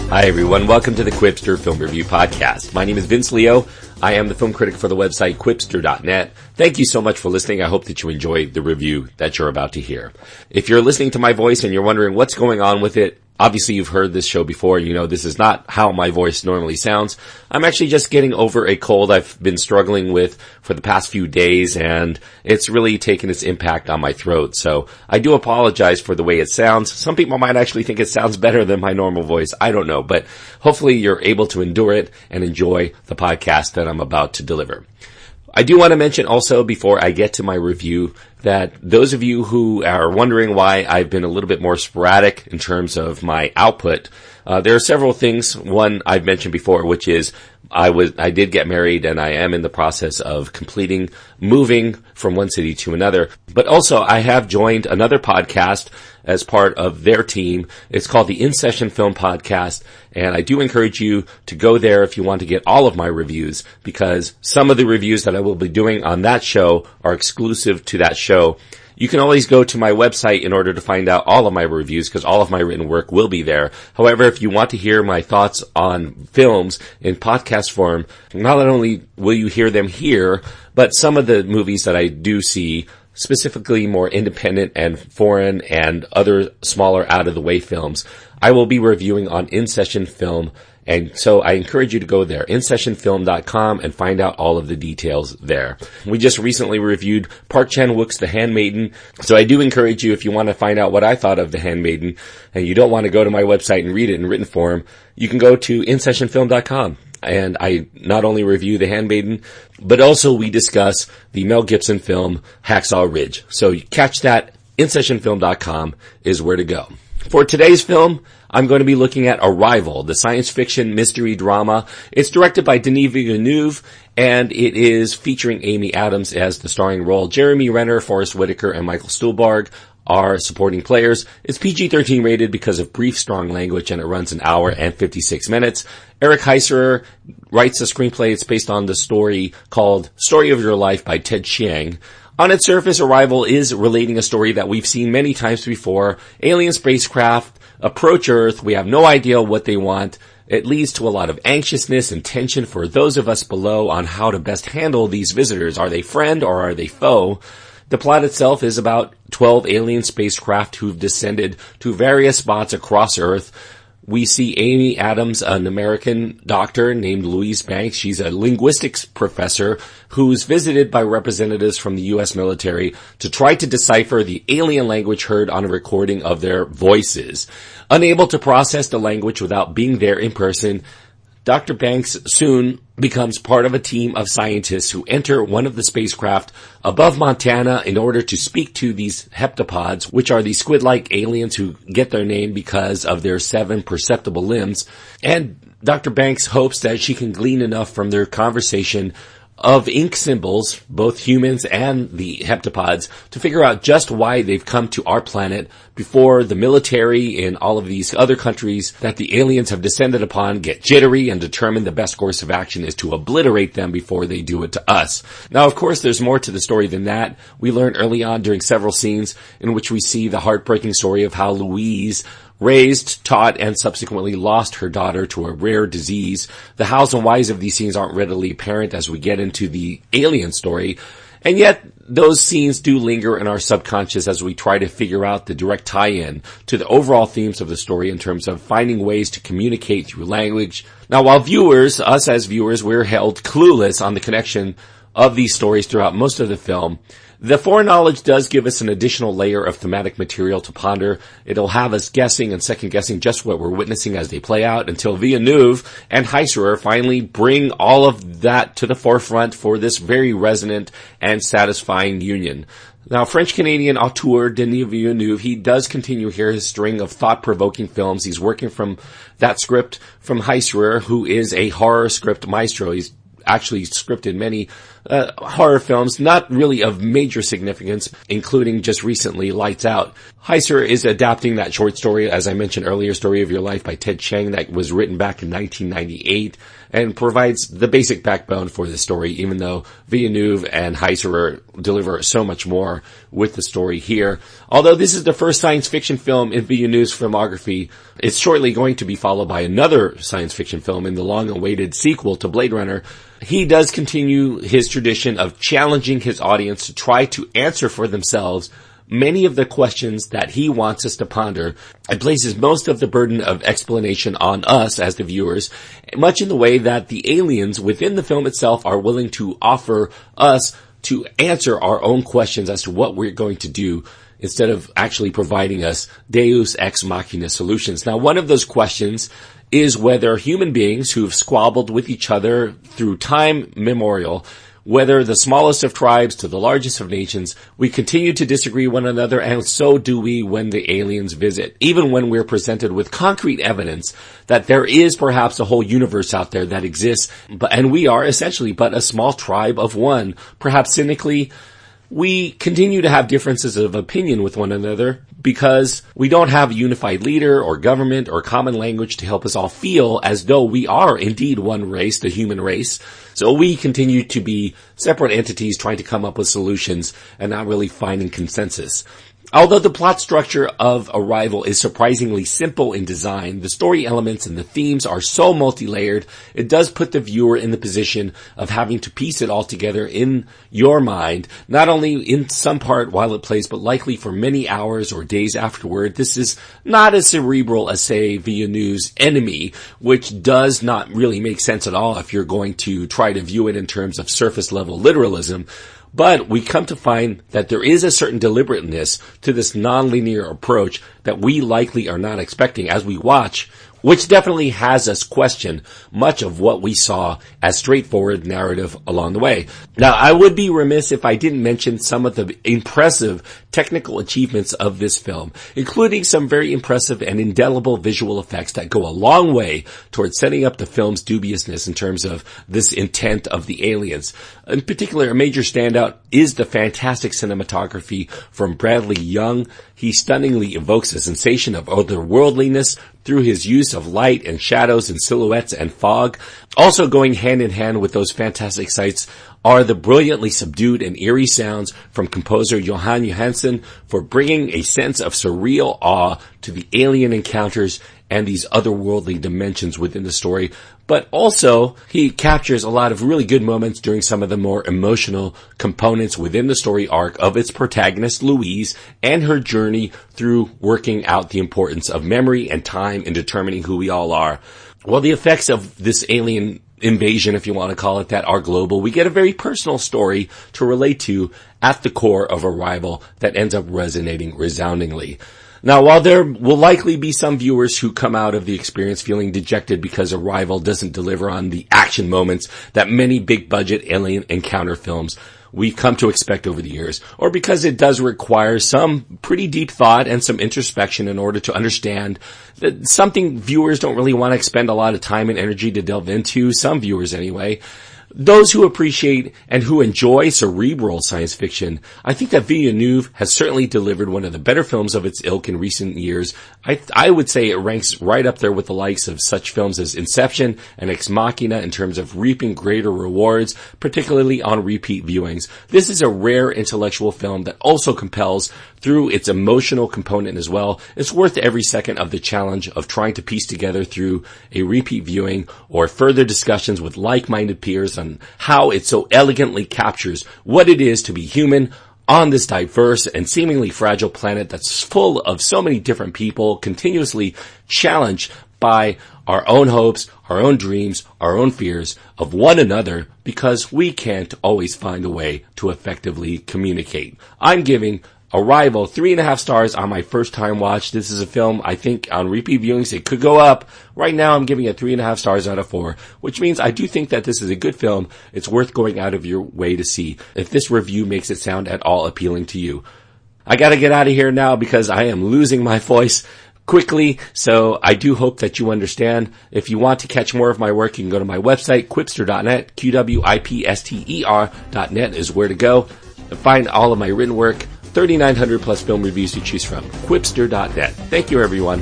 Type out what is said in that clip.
Hi everyone, welcome to the Quipster Film Review Podcast. My name is Vince Leo. I am the film critic for the website Quipster.net. Thank you so much for listening. I hope that you enjoyed the review that you're about to hear. If you're listening to my voice and you're wondering what's going on with it, obviously you've heard this show before. You know this is not how my voice normally sounds. I'm actually just getting over a cold I've been struggling with for the past few days, and it's really taken its impact on my throat. So I do apologize for the way it sounds. Some people might actually think it sounds better than my normal voice. I don't know, but hopefully you're able to endure it and enjoy the podcast that I'm about to deliver. I do want to mention also, before I get to my review, that those of you who are wondering why I've been a little bit more sporadic in terms of my output, there are several things. One I've mentioned before, which is I did get married and I am in the process of moving from one city to another. But also I have joined another podcast as part of their team. It's called the In Session Film Podcast, and I do encourage you to go there if you want to get all of my reviews, because some of the reviews that I will be doing on that show are exclusive to that show. You can always go to my website in order to find out all of my reviews, because all of my written work will be there. However, if you want to hear my thoughts on films in podcast form, not only will you hear them here, but some of the movies that I do see, specifically more independent and foreign and other smaller out-of-the-way films, I will be reviewing on In Session Film. And so I encourage you to go there, insessionfilm.com, and find out all of the details there. We just recently reviewed Park Chan-wook's The Handmaiden. So I do encourage you, if you want to find out what I thought of The Handmaiden, and you don't want to go to my website and read it in written form, you can go to insessionfilm.com. And I not only review The Handmaiden, but also we discuss the Mel Gibson film Hacksaw Ridge. So you catch that, insessionfilm.com is where to go. For today's film, I'm going to be looking at Arrival, the science fiction mystery drama. It's directed by Denis Villeneuve, and it is featuring Amy Adams as the starring role. Jeremy Renner, Forrest Whitaker, and Michael Stuhlbarg are supporting players. It's PG-13 rated because of brief, strong language, and it runs an hour and 56 minutes. Eric Heiserer writes a screenplay. It's based on the story called Story of Your Life by Ted Chiang. On its surface, Arrival is relating a story that we've seen many times before. Alien spacecraft approach Earth. We have no idea what they want. It leads to a lot of anxiousness and tension for those of us below on how to best handle these visitors. Are they friend or are they foe? The plot itself is about 12 alien spacecraft who've descended to various spots across Earth. We see Amy Adams, an American doctor named Louise Banks. She's a linguistics professor who's visited by representatives from the U.S. military to try to decipher the alien language heard on a recording of their voices. Unable to process the language without being there in person, Dr. Banks soon becomes part of a team of scientists who enter one of the spacecraft above Montana in order to speak to these heptapods, which are these squid-like aliens who get their name because of their 7 perceptible limbs. And Dr. Banks hopes that she can glean enough from their conversation of ink symbols, both humans and the heptapods, to figure out just why they've come to our planet before the military in all of these other countries that the aliens have descended upon get jittery and determine the best course of action is to obliterate them before they do it to us. Now, of course, there's more to the story than that. We learned early on during several scenes in which we see the heartbreaking story of how Louise raised, taught, and subsequently lost her daughter to a rare disease. The hows and whys of these scenes aren't readily apparent as we get into the alien story, and yet those scenes do linger in our subconscious as we try to figure out the direct tie-in to the overall themes of the story in terms of finding ways to communicate through language. Now, while us as viewers, we're held clueless on the connection of these stories throughout most of the film, the foreknowledge does give us an additional layer of thematic material to ponder. It'll have us guessing and second-guessing just what we're witnessing as they play out until Villeneuve and Heiserer finally bring all of that to the forefront for this very resonant and satisfying union. Now, French-Canadian auteur Denis Villeneuve, he does continue here his string of thought-provoking films. He's working from that script from Heiserer, who is a horror script maestro. He's actually scripted many horror films, not really of major significance, including just recently Lights Out. Heiser is adapting that short story, as I mentioned earlier, Story of Your Life by Ted Chiang, that was written back in 1998, and provides the basic backbone for the story, even though Villeneuve and Heiser deliver so much more with the story here. Although this is the first science fiction film in Villeneuve's filmography, it's shortly going to be followed by another science fiction film in the long-awaited sequel to Blade Runner. He does continue his tradition of challenging his audience to try to answer for themselves many of the questions that he wants us to ponder, and places most of the burden of explanation on us as the viewers, much in the way that the aliens within the film itself are willing to offer us to answer our own questions as to what we're going to do, instead of actually providing us deus ex machina solutions. Now, one of those questions is whether human beings who've squabbled with each other through time memorial, whether the smallest of tribes to the largest of nations, we continue to disagree one another, and so do we when the aliens visit, even when we're presented with concrete evidence that there is perhaps a whole universe out there that exists, and we are essentially but a small tribe of one. Perhaps cynically, we continue to have differences of opinion with one another because we don't have a unified leader or government or common language to help us all feel as though we are indeed one race, the human race. So we continue to be separate entities trying to come up with solutions and not really finding consensus. Although the plot structure of Arrival is surprisingly simple in design, the story elements and the themes are so multi-layered, it does put the viewer in the position of having to piece it all together in your mind, not only in some part while it plays, but likely for many hours or days afterward. This is not as cerebral as, say, Villeneuve's Enemy, which does not really make sense at all if you're going to try to view it in terms of surface-level literalism. But we come to find that there is a certain deliberateness to this non-linear approach that we likely are not expecting as we watch, which definitely has us question much of what we saw as straightforward narrative along the way. Now, I would be remiss if I didn't mention some of the impressive technical achievements of this film, including some very impressive and indelible visual effects that go a long way towards setting up the film's dubiousness in terms of this intent of the aliens. In particular, a major standout is the fantastic cinematography from Bradley Young. He stunningly evokes a sensation of otherworldliness through his use of light and shadows and silhouettes and fog. Also going hand in hand with those fantastic sights are the brilliantly subdued and eerie sounds from composer Johan Johansson for bringing a sense of surreal awe to the alien encounters and these otherworldly dimensions within the story. But also, he captures a lot of really good moments during some of the more emotional components within the story arc of its protagonist, Louise, and her journey through working out the importance of memory and time in determining who we all are. While the effects of this alien invasion, if you want to call it that, are global, we get a very personal story to relate to at the core of Arrival that ends up resonating resoundingly. Now, while there will likely be some viewers who come out of the experience feeling dejected because Arrival doesn't deliver on the action moments that many big-budget alien encounter films we've come to expect over the years, or because it does require some pretty deep thought and some introspection in order to understand that something viewers don't really want to expend a lot of time and energy to delve into, some viewers anyway, those who appreciate and who enjoy cerebral science fiction, I think that Villeneuve has certainly delivered one of the better films of its ilk in recent years. I would say it ranks right up there with the likes of such films as Inception and Ex Machina in terms of reaping greater rewards, particularly on repeat viewings. This is a rare intellectual film that also compels through its emotional component as well. It's worth every second of the challenge of trying to piece together through a repeat viewing or further discussions with like-minded peers on how it so elegantly captures what it is to be human on this diverse and seemingly fragile planet that's full of so many different people, continuously challenged by our own hopes, our own dreams, our own fears of one another, because we can't always find a way to effectively communicate. I'm giving Arrival 3.5 stars on my first time watch. This is a film, I think, on repeat viewings, it could go up. Right now, I'm giving it 3.5 stars out of 4, which means I do think that this is a good film. It's worth going out of your way to see if this review makes it sound at all appealing to you. I gotta get out of here now because I am losing my voice. quickly, so I do hope that you understand. If you want to catch more of my work, you can go to my website, quipster.net, QWIPSTER.net is where to go. Find all of my written work, 3,900 plus film reviews to choose from, quipster.net. Thank you, everyone.